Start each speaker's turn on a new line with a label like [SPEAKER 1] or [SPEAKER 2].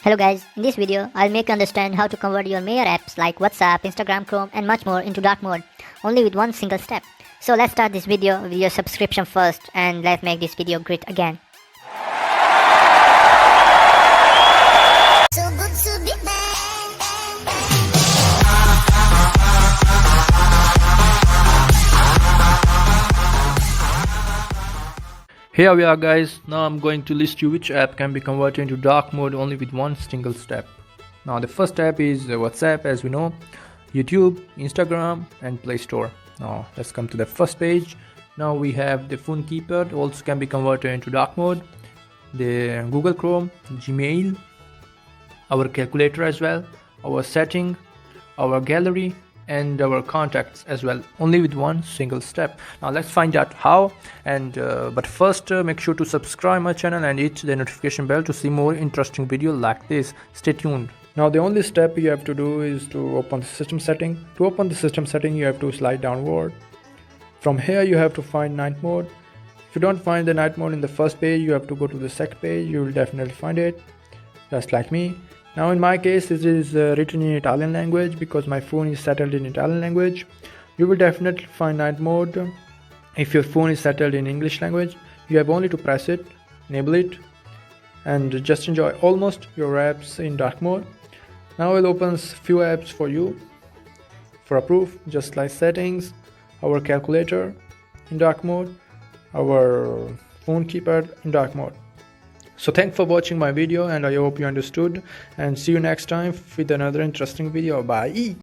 [SPEAKER 1] Hello guys, in this video, I'll make you understand how to convert your major apps like WhatsApp, Instagram, Chrome and much more into dark mode, only with one single step. So let's start this video with your subscription first and let's make this video great again. So good to be back.
[SPEAKER 2] Here we are guys. Now I'm going to list you which app can be converted into dark mode only with one single step. Now the first app is WhatsApp, as we know, YouTube, Instagram and Play Store. Now let's come to the first page. Now we have the phone keypad also can be converted into dark mode, the Google Chrome, Gmail, our calculator as well, our setting, our gallery and our contacts as well, only with one single step. Now let's find out how, and but first make sure to subscribe my channel and hit the notification bell to see more interesting video like this. Stay tuned. Now the only step you have to do is to open the system setting. To open the system setting you have to slide downward. From here you have to find night mode. If you don't find the night mode in the first page, you have to go to the second page. You will definitely find it, just like me. Now in my case it is written in Italian language because my phone is settled in Italian language. You will definitely find night mode. If your phone is settled in English language, you have only to press it, enable it and just enjoy almost your apps in dark mode. Now it opens few apps for you for approve, just like settings, our calculator in dark mode, our phone keypad in dark mode. So thanks for watching my video and I hope you understood, and see you next time with another interesting video. Bye.